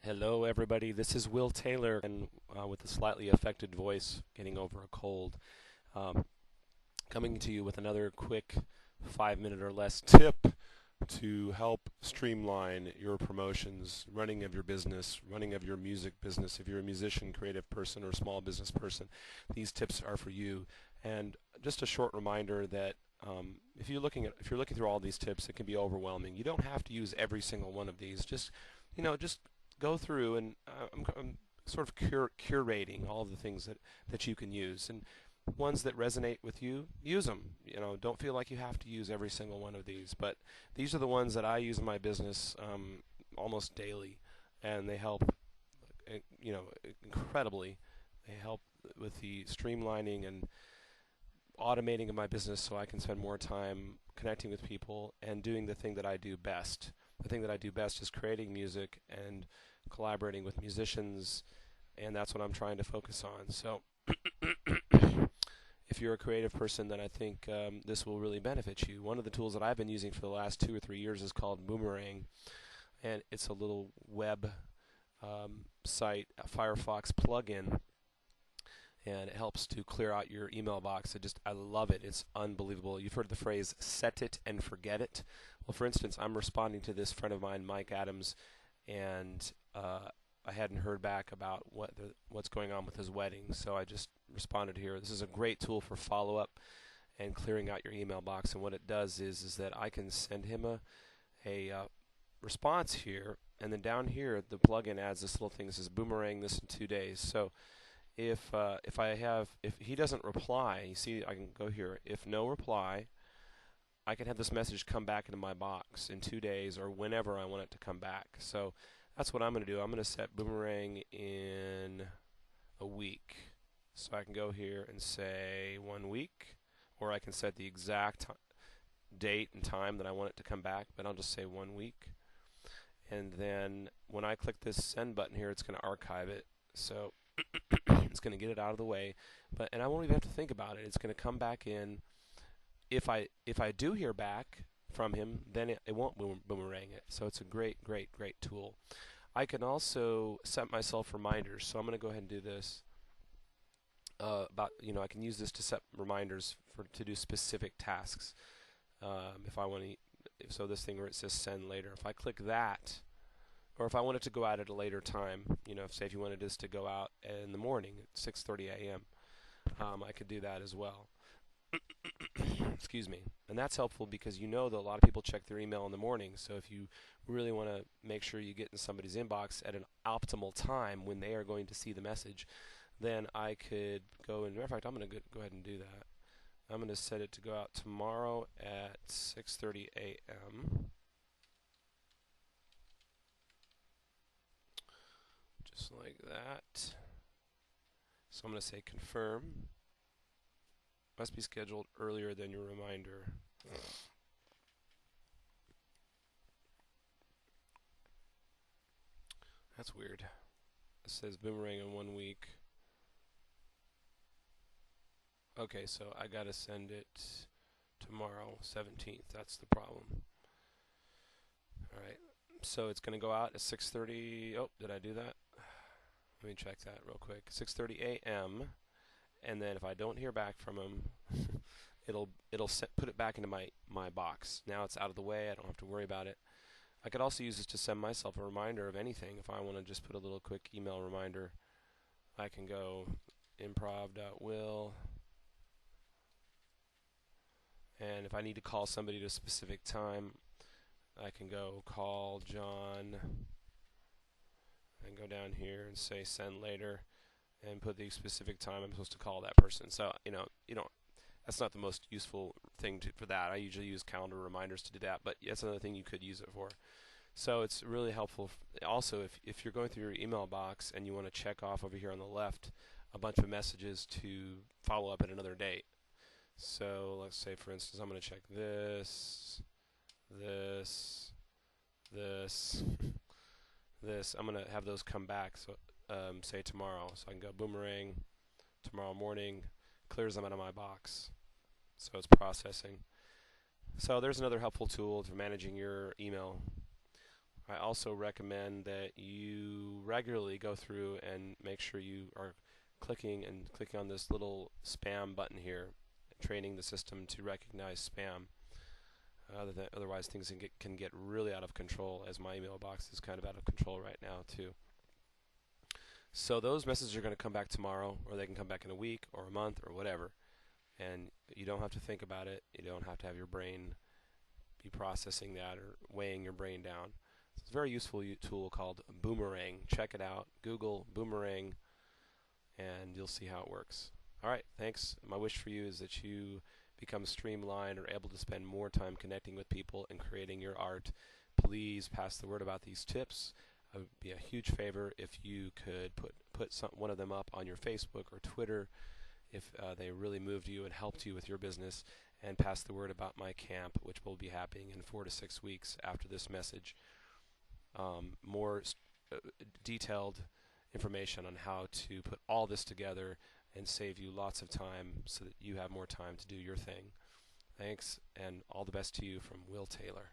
Hello, everybody. This is Will Taylor, and with a slightly affected voice, getting over a cold, um, coming to you with another quick 5 minute or less tip to help streamline your promotions, running of your business, running of your music business. If you're a musician, creative person, or small business person, these tips are for you. And just a short reminder that if you're looking through all these tips, it can be overwhelming. You don't have to use every single one of these. Just go through and I'm sort of curating all of the things that you can use, and ones that resonate with you, use them. Don't feel like you have to use every single one of these, but these are the ones that I use in my business almost daily, and they help, incredibly. They help with the streamlining and automating of my business so I can spend more time connecting with people and doing the thing that I do best. The thing that I do best is creating music and collaborating with musicians, and that's what I'm trying to focus on. So if you're a creative person, then I think this will really benefit you. One of the tools that I've been using for the last 2 or 3 years is called Boomerang, and it's a little web site, a Firefox plugin, and it helps to clear out your email box. I love it. It's unbelievable. You've heard the phrase "set it and forget it." Well, for instance, I'm responding to this friend of mine, Mike Adams, and I hadn't heard back about what's going on with his wedding, so I just responded here. This is a great tool for follow-up and clearing out your email box. And what it does is that I can send him a response here, and then down here the plugin adds this little thing that says "Boomerang this in 2 days." So if he doesn't reply, you see, I can go here. If no reply, I can have this message come back into my box in 2 days or whenever I want it to come back. So that's what I'm going to do. I'm going to set Boomerang in a week. So I can go here and say 1 week, or I can set the exact date and time that I want it to come back, but I'll just say 1 week. And then when I click this send button here, it's going to archive it. So it's going to get it out of the way, and I won't even have to think about it. It's going to come back in. If I do hear back from him, then it won't boomerang it. So it's a great tool. I can also set myself reminders. So I'm going to go ahead and do this. I can use this to set reminders to do specific tasks. If I want to, so this thing where it says send later, if I click that, or if I want it to go out at a later time, say if you wanted this to go out in the morning at 6:30 a.m., I could do that as well. Excuse me. And that's helpful because that a lot of people check their email in the morning. So if you really want to make sure you get in somebody's inbox at an optimal time when they are going to see the message, then I could go and, matter of fact, I'm going to go ahead and do that. I'm going to set it to go out tomorrow at 6:30 a.m. Just like that. So I'm going to say confirm. Must be scheduled earlier than your reminder. That's weird. It says Boomerang in 1 week. Okay, so I gotta send it tomorrow, 17th. That's the problem. Alright, so it's gonna go out at 6:30. Oh, did I do that? Let me check that real quick. 6:30 a.m. And then if I don't hear back from him, it'll put it back into my box. Now it's out of the way. I don't have to worry about it. I could also use this to send myself a reminder of anything. If I want to just put a little quick email reminder, I can go improv.will, and if I need to call somebody at a specific time, I can go call John and go down here and say send later and put the specific time I'm supposed to call that person. So that's not the most useful thing for that. I usually use calendar reminders to do that, but that's another thing you could use it for. So it's really helpful. Also, if you're going through your email box and you want to check off over here on the left a bunch of messages to follow up at another date. So let's say, for instance, I'm going to check this. I'm going to have those come back. So say tomorrow. So I can go Boomerang tomorrow morning, clears them out of my box. So it's processing. So there's another helpful tool for managing your email. I also recommend that you regularly go through and make sure you are clicking on this little spam button here, training the system to recognize spam. Otherwise, things can get really out of control, as my email box is kind of out of control right now too. So those messages are going to come back tomorrow, or they can come back in a week or a month or whatever. And you don't have to think about it. You don't have to have your brain be processing that or weighing your brain down. It's a very useful tool called Boomerang. Check it out. Google Boomerang, and you'll see how it works. All right, thanks. My wish for you is that you become streamlined or able to spend more time connecting with people and creating your art. Please pass the word about these tips. It would be a huge favor if you could put one of them up on your Facebook or Twitter if they really moved you and helped you with your business, and pass the word about my camp, which will be happening in 4 to 6 weeks after this message. More detailed information on how to put all this together and save you lots of time so that you have more time to do your thing. Thanks, and all the best to you from Will Taylor.